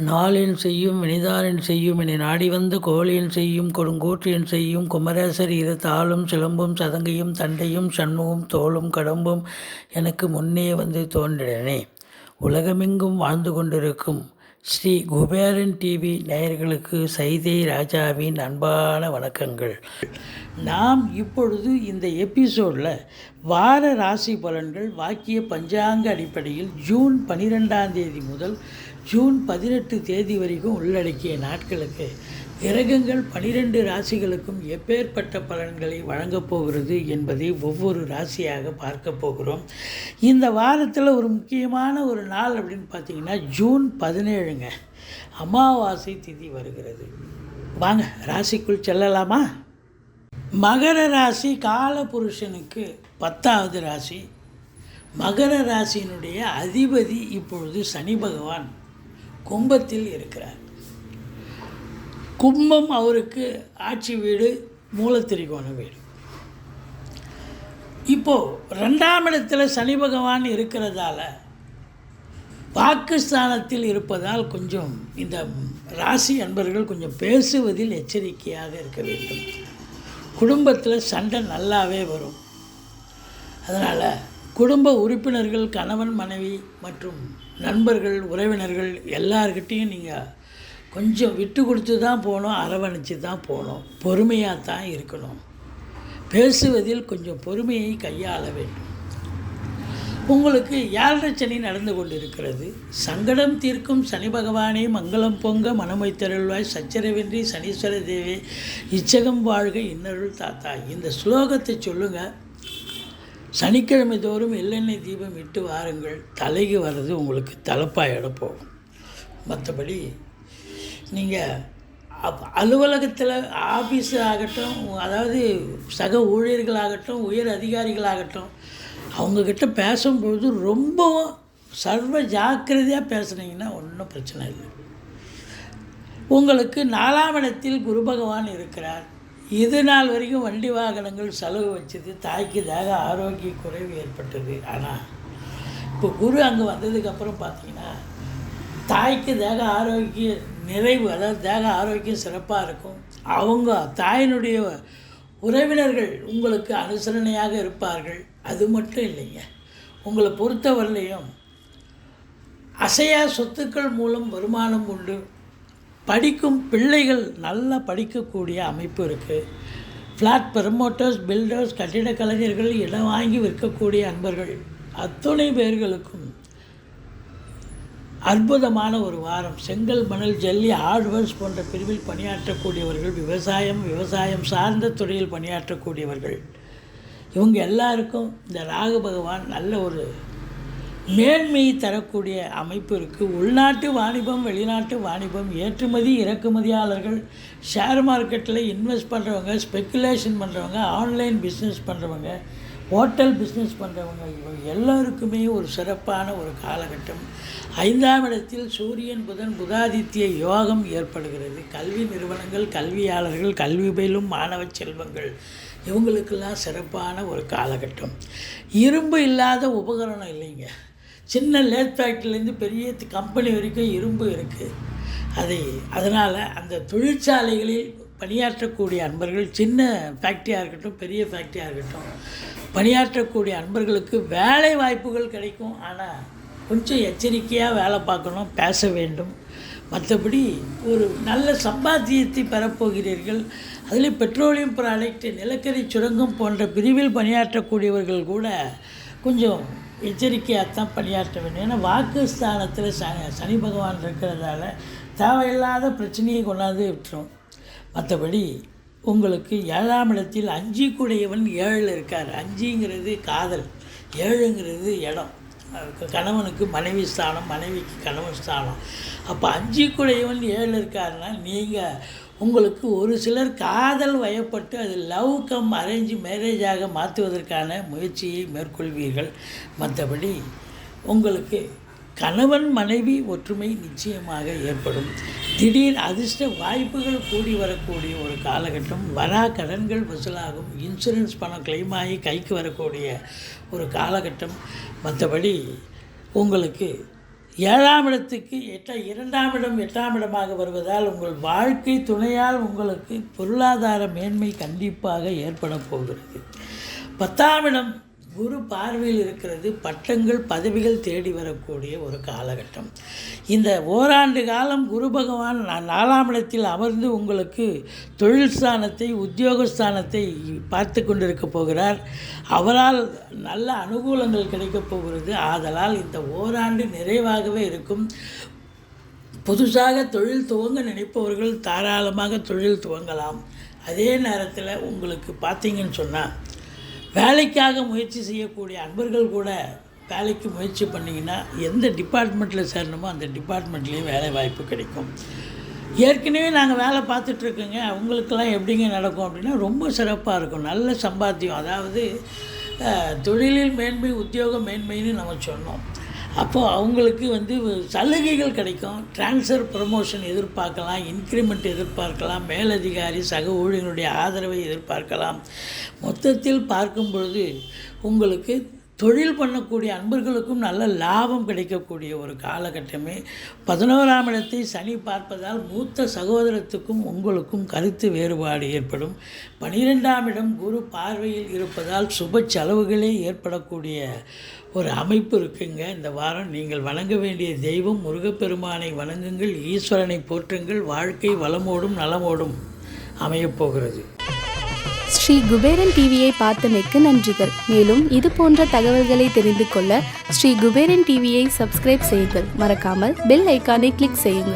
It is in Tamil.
நாளென் செய்யும் வினிதானென் செய்யும் என நாடி வந்த கோளென் செய்யும் கொடுங்கூற்றியன் செய்யும் குமரேசர் இரு தாளும் சிலம்பும் சதங்கையும் தண்டையும் சண்முகம் தோளும் கடம்பும் எனக்கு முன்னே வந்து தோன்றினே. உலகமெங்கும் வாழ்ந்து கொண்டிருக்கும் ஸ்ரீ குபேரன் டிவி நேயர்களுக்கு சைதை ராஜாவின் அன்பான வணக்கங்கள். நாம் இப்பொழுது இந்த எபிசோடில் வார ராசி பலன்கள் வாக்கிய பஞ்சாங்க அடிப்படையில் ஜூன் 12ஆம் தேதி முதல் ஜூன் 18 தேதி வரைக்கும் உள்ளடக்கிய நாட்களுக்கு கிரகங்கள் 12 ராசிகளுக்கும் எப்பேற்பட்ட பலன்களை வழங்கப் போகிறது என்பதை ஒவ்வொரு ராசியாக பார்க்க போகிறோம். இந்த வாரத்தில் ஒரு முக்கியமான ஒரு நாள் அப்படின்னு பார்த்திங்கன்னா ஜூன் 17ங்க, அமாவாசை திதி வருகிறது. வாங்க ராசிக்குள் செல்லலாமா? மகர ராசி காலபுருஷனுக்கு 10வது ராசி. மகர ராசியினுடைய அதிபதி இப்பொழுது சனி பகவான் கும்பத்தில் இருக்கிறார். கும்பம் அவருக்கு ஆட்சி வீடு, மூலத்திரிகோண வீடு. இப்போது 2ஆம் இடத்துல சனி பகவான் இருக்கிறதால பாகிஸ்தானத்தில் இருப்பதால் கொஞ்சம் இந்த ராசி அன்பர்கள் கொஞ்சம் பேசுவதில் எச்சரிக்கையாக இருக்க வேண்டும். குடும்பத்தில் சண்டை நல்லாவே வரும். அதனால் குடும்ப உறுப்பினர்கள், கணவன் மனைவி மற்றும் நண்பர்கள், உறவினர்கள் எல்லார்கிட்டையும் நீங்கள் கொஞ்சம் விட்டு கொடுத்து தான் போகணும், அரவணைச்சு தான் போகணும், பொறுமையாக தான் இருக்கணும். பேசுவதில் கொஞ்சம் பொறுமையை கையாள வேண்டும். உங்களுக்கு 7.5 சனி நடந்து கொண்டிருக்கிறது. சங்கடம் தீர்க்கும் சனி பகவானே மங்களம் பொங்க மனமைத்தருள்வாய் சச்சரவின்றி சனீஸ்வர தேவே இச்சகம் வாழ்க இன்னருள் தாத்தா. இந்த ஸ்லோகத்தை சொல்லுங்கள். சனிக்கிழமை தோறும் எள்ளெண்ணெய் தீபம் இட்டு வாருங்கள். தலைக்கு வர்றது உங்களுக்கு தலைப்பாயிட போகும். மற்றபடி நீங்கள் அலுவலகத்தில் ஆஃபீஸ் ஆகட்டும், அதாவது சக ஊழியர்களாகட்டும், உயர் அதிகாரிகளாகட்டும், அவங்கக்கிட்ட பேசும்பொழுது ரொம்பவும் சர்வ ஜாக்கிரதையாக பேசுனீங்கன்னா ஒன்றும் பிரச்சனை இல்லை. உங்களுக்கு 4ஆம் இடத்தில் குரு பகவான் இருக்கிறார். இது நாள் வரைக்கும் வண்டி வாகனங்கள் செலவு வச்சது, தாய்க்கு தேக ஆரோக்கிய குறைவு ஏற்பட்டது. ஆனால் இப்போ குரு அங்கே வந்ததுக்கப்புறம் பார்த்திங்கன்னா தாய்க்கு தேக ஆரோக்கிய நிறைவு, அதாவது தேக ஆரோக்கியம் சிறப்பாக இருக்கும். அவங்க தாயினுடைய உறவினர்கள் உங்களுக்கு அனுசரணையாக இருப்பார்கள். அது மட்டும் இல்லைங்க, உங்களை பொறுத்தவரையிலையும் அசையா சொத்துக்கள் மூலம் வருமானம் உண்டு. படிக்கும் பிள்ளைகள் நல்லா படிக்கக்கூடிய அமைப்பு இருக்குது. ஃப்ளாட் ப்ரமோட்டர்ஸ், பில்டர்ஸ், கட்டிட கலைஞர்கள், இடம் வாங்கி விற்கக்கூடிய அன்பர்கள் அத்தனை பேர்களுக்கும் அற்புதமான ஒரு வாரம். செங்கல், மணல், ஜல்லி, ஹார்ட்வேர்ஸ் போன்ற பிரிவில் பணியாற்றக்கூடியவர்கள், விவசாயம் சார்ந்த துறையில் பணியாற்றக்கூடியவர்கள், இவங்க எல்லாருக்கும் இந்த ராகு பகவான் நல்ல ஒரு மேன்மையை தரக்கூடிய அமைப்பு இருக்குது. உள்நாட்டு வாணிபம், வெளிநாட்டு வாணிபம், ஏற்றுமதி இறக்குமதியாளர்கள், ஷேர் மார்க்கெட்டில் இன்வெஸ்ட் பண்ணுறவங்க, ஸ்பெக்குலேஷன் பண்ணுறவங்க, ஆன்லைன் பிஸ்னஸ் பண்ணுறவங்க, ஹோட்டல் பிஸ்னஸ் பண்ணுறவங்க, இவங்க எல்லோருக்குமே ஒரு சிறப்பான ஒரு காலகட்டம். 5ஆம் இடத்தில் சூரியன் புதன் புதாதித்ய யோகம் ஏற்படுகிறது. கல்வி நிறுவனங்கள், கல்வியாளர்கள், கல்வி பயிலும் மாணவ செல்வங்கள், இவங்களுக்கெல்லாம் சிறப்பான ஒரு காலகட்டம். இரும்பு இல்லாத உபகரணம் இல்லைங்க. சின்ன லேத் ஃபேக்ட்ரிலேருந்து பெரிய கம்பெனி வரைக்கும் இரும்பு இருக்குது. அதனால் அந்த தொழிற்சாலைகளில் பணியாற்றக்கூடிய அன்பர்கள், சின்ன ஃபேக்ட்ரியாக இருக்கட்டும், பெரிய ஃபேக்ட்ரியாக இருக்கட்டும், பணியாற்றக்கூடிய அன்பர்களுக்கு வேலை வாய்ப்புகள் கிடைக்கும். ஆனால் கொஞ்சம் எச்சரிக்கையாக வேலை பார்க்கணும், பேச வேண்டும். மற்றபடி ஒரு நல்ல சம்பாத்தியத்தை பெறப்போகிறீர்கள். அதில் பெட்ரோலியம் ப்ராடக்ட், நிலக்கரி சுரங்கம் போன்ற பிரிவில் பணியாற்றக்கூடியவர்கள் கூட கொஞ்சம் எச்சரிக்கையாகத்தான் பணியாற்ற வேண்டும். ஏன்னா வாக்குஸ்தானத்தில் சனி பகவான் இருக்கிறதால தேவையில்லாத பிரச்சனையை கொண்டாந்து விட்டுரும். மற்றபடி உங்களுக்கு 7ஆம் இடத்தில் 5 கூடையவன் 7 இருக்கார். 5ங்கிறது காதல், 7ங்கிறது இடம். கணவனுக்கு மனைவி ஸ்தானம், மனைவிக்கு கணவன் ஸ்தானம். அப்போ 5 கூடையவன் 7 இருக்காருன்னா நீங்கள் உங்களுக்கு ஒரு சிலர் காதல் வயப்பட்டு அது லவ் கம் அரேஞ்ச் மேரேஜாக மாற்றுவதற்கான முயற்சியை மேற்கொள்வீர்கள். மற்றபடி உங்களுக்கு கணவன் மனைவி ஒற்றுமை நிச்சயமாக ஏற்படும். திடீர் அதிர்ஷ்ட வாய்ப்புகள் கூடி வரக்கூடிய ஒரு காலகட்டம். வரா கடன்கள் வசூலாகும். இன்சூரன்ஸ் பணம் கிளைம் ஆகி கைக்கு வரக்கூடிய ஒரு காலகட்டம். மற்றபடி உங்களுக்கு 7ஆம் இடத்துக்கு 2ஆம் இடம் 8ஆம் இடமாக வருவதால் உங்கள் வாழ்க்கை துணையால் உங்களுக்கு பொருளாதார மேன்மை கண்டிப்பாக ஏற்பட போகிறது. 10ஆம் இடம் குரு பார்வையில் இருக்கிறது. பட்டங்கள் பதவிகள் தேடி வரக்கூடிய ஒரு காலகட்டம். இந்த ஓராண்டு காலம் குரு பகவான் 4ஆம் இடத்தில் அமர்ந்து உங்களுக்கு தொழில் ஸ்தானத்தை உத்தியோகஸ்தானத்தை பார்த்து கொண்டிருக்க போகிறார். அவரால் நல்ல அனுகூலங்கள் கிடைக்கப் போகிறது. ஆதலால் இந்த ஓராண்டு நிறைவாகவே இருக்கும். புதுசாக தொழில் துவங்க நினைப்பவர்கள் தாராளமாக தொழில் துவங்கலாம். அதே நேரத்தில் உங்களுக்கு பார்த்தீங்கன்னு சொன்னால் வேலைக்காக முயற்சி செய்யக்கூடிய அன்பர்கள் கூட வேலைக்கு முயற்சி பண்ணிங்கன்னா எந்த டிபார்ட்மெண்ட்டில் சேரணுமோ அந்த டிபார்ட்மெண்ட்லேயும் வேலை வாய்ப்பு கிடைக்கும். ஏற்கனவே நாங்கள் வேலை பார்த்துட்ருக்கோங்க, அவங்களுக்கெல்லாம் எப்படிங்க நடக்கும் அப்படின்னா ரொம்ப சிறப்பாக இருக்கும். நல்ல சம்பாத்தியம், அதாவது தொழிலில் மேன்மை உத்தியோக மேன்மைன்னு நம்ம சொன்னோம். அப்போது அவங்களுக்கு சலுகைகள் கிடைக்கும். ட்ரான்ஸ்ஃபர் ப்ரமோஷன் எதிர்பார்க்கலாம், இன்க்ரிமெண்ட் எதிர்பார்க்கலாம், மேலதிகாரி சக ஊழியர்களுடைய ஆதரவை எதிர்பார்க்கலாம். மொத்தத்தில் பார்க்கும் பொழுது உங்களுக்கு தொழில் பண்ணக்கூடிய அன்பர்களுக்கும் நல்ல லாபம் கிடைக்கக்கூடிய ஒரு காலகட்டமே. 11ஆம் இடத்தை சனி பார்ப்பதால் மூத்த சகோதரத்துக்கும் உங்களுக்கும் கருத்து வேறுபாடு ஏற்படும். 12ஆம் இடம் குரு பார்வையில் இருப்பதால் சுப செலவுகளே ஏற்படக்கூடிய ஒரு அமைப்பு இருக்குங்க. இந்த வாரம் நீங்கள் வணங்க வேண்டிய தெய்வம் முருகப்பெருமானை வணங்குங்கள், ஈஸ்வரனை போற்றுங்கள். வாழ்க்கை வளமோடும் நலமோடும் அமையப்போகிறது. ஸ்ரீ குபேரன் டிவியை பார்த்தமைக்கு நன்றிகள். மேலும் இது போன்ற தகவல்களை தெரிந்து கொள்ள ஸ்ரீ குபேரன் டிவியை சப்ஸ்கிரைப் செய்யுங்கள். மறக்காமல் பெல் ஐக்கானை கிளிக் செய்யுங்கள்.